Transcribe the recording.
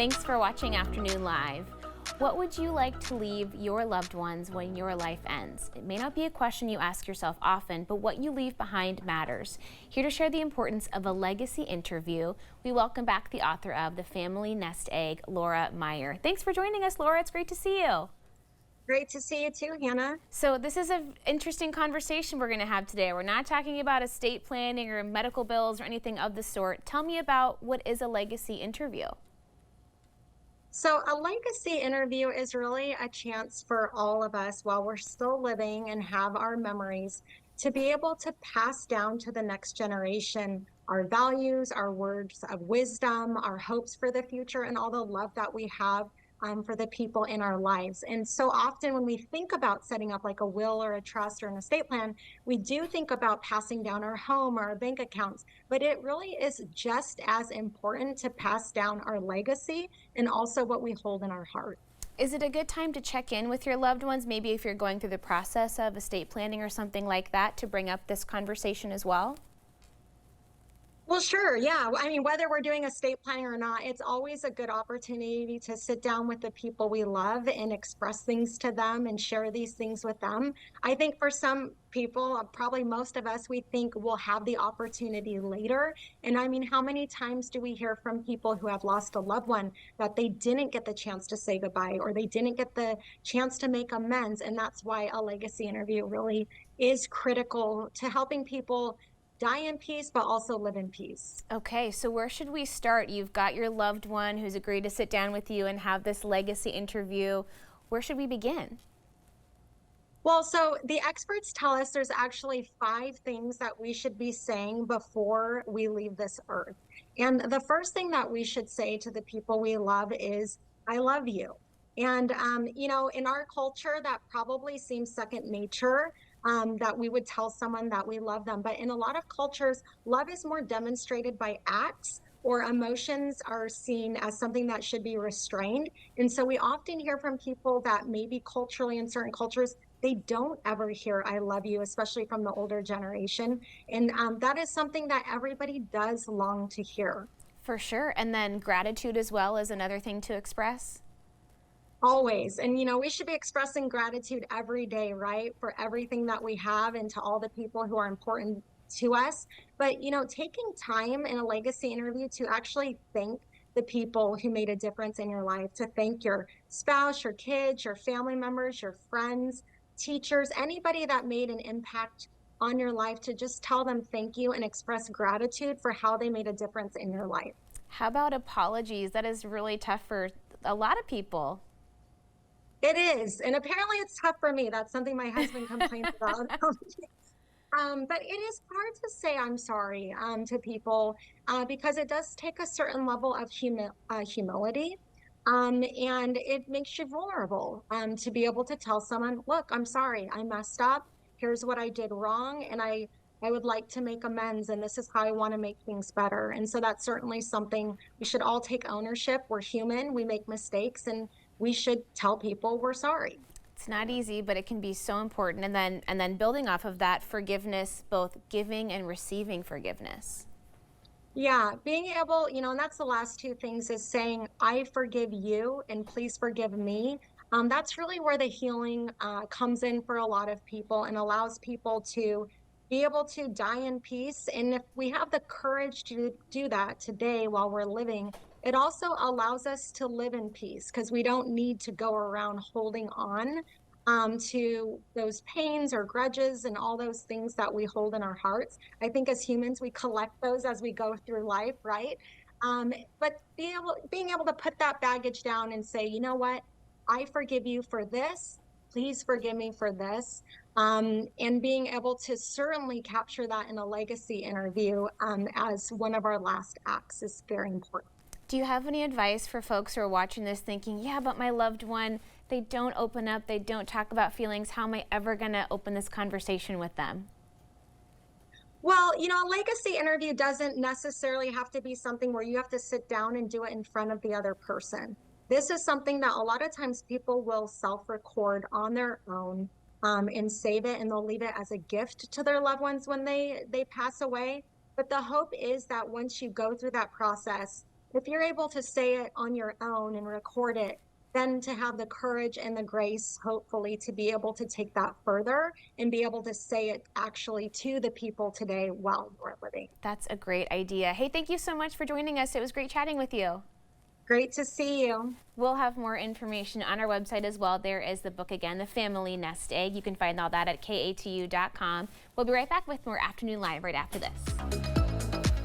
Thanks for watching Afternoon Live. What would you like to leave your loved ones when your life ends? It may not be a question you ask yourself often, but what you leave behind matters. Here to share the importance of a legacy interview, we welcome back the author of The Family Nest Egg, Laura Meier. Thanks for joining us, Laura. It's great to see you. Great to see you too, Hannah. So this is an interesting conversation we're going to have today. We're not talking about estate planning or medical bills or anything of the sort. Tell me about what is a legacy interview. So a legacy interview is really a chance for all of us while we're still living and have our memories to be able to pass down to the next generation our values, our words of wisdom, our hopes for the future, and all the love that we have for the people in our lives. And so often when we think about setting up like a will or a trust or an estate plan, we do think about passing down our home or our bank accounts, but it really is just as important to pass down our legacy and also what we hold in our heart. Is it a good time to check in with your loved ones, maybe if you're going through the process of estate planning or something like that, to bring up this conversation as well? Well, sure. Yeah. I mean, whether we're doing estate planning or not, it's always a good opportunity to sit down with the people we love and express things to them and share these things with them. I think for some people, probably most of us, we think we'll have the opportunity later. And I mean, how many times do we hear from people who have lost a loved one that they didn't get the chance to say goodbye or they didn't get the chance to make amends? And that's why a legacy interview really is critical to helping people die in peace, but also live in peace. Okay, so where should we start? You've got your loved one who's agreed to sit down with you and have this legacy interview. Where should we begin? Well, so the experts tell us there's actually 5 things that we should be saying before we leave this earth. And the first thing that we should say to the people we love is, I love you. And, in our culture, that probably seems second nature, that we would tell someone that we love them. But in a lot of cultures, love is more demonstrated by acts, or emotions are seen as something that should be restrained. And so we often hear from people that maybe culturally in certain cultures, they don't ever hear I love you, especially from the older generation. And that is something that everybody does long to hear. For sure. And then gratitude as well is another thing to express. Always. And, we should be expressing gratitude every day, right? For everything that we have and to all the people who are important to us. But, taking time in a legacy interview to actually thank the people who made a difference in your life, to thank your spouse, your kids, your family members, your friends, teachers, anybody that made an impact on your life, to just tell them thank you and express gratitude for how they made a difference in your life. How about apologies? That is really tough for a lot of people. It is. And apparently it's tough for me. That's something my husband complains about. But it is hard to say I'm sorry to people because it does take a certain level of humility. And it makes you vulnerable to be able to tell someone, look, I'm sorry, I messed up. Here's what I did wrong. And I would like to make amends. And this is how I want to make things better. And so that's certainly something we should all take ownership. We're human. We make mistakes. And we should tell people we're sorry. It's not easy, but it can be so important. And then building off of that, forgiveness, both giving and receiving forgiveness. Yeah, being able, and that's the last 2 things, is saying, I forgive you and please forgive me. That's really where the healing comes in for a lot of people and allows people to be able to die in peace. And if we have the courage to do that today while we're living, it also allows us to live in peace because we don't need to go around holding on to those pains or grudges and all those things that we hold in our hearts. I think as humans, we collect those as we go through life, right? But being able to put that baggage down and say, you know what, I forgive you for this. Please forgive me for this. And being able to certainly capture that in a legacy interview as one of our last acts is very important. Do you have any advice for folks who are watching this thinking, yeah, but my loved one, they don't open up, they don't talk about feelings. How am I ever going to open this conversation with them? Well, a legacy interview doesn't necessarily have to be something where you have to sit down and do it in front of the other person. This is something that a lot of times people will self-record on their own and save it, and they'll leave it as a gift to their loved ones when they pass away. But the hope is that once you go through that process, if you're able to say it on your own and record it, then to have the courage and the grace, hopefully, to be able to take that further and be able to say it actually to the people today while you're living. That's a great idea. Hey, thank you so much for joining us. It was great chatting with you. Great to see you. We'll have more information on our website as well. There is the book again, The Family Nest Egg. You can find all that at katu.com. We'll be right back with more Afternoon Live right after this.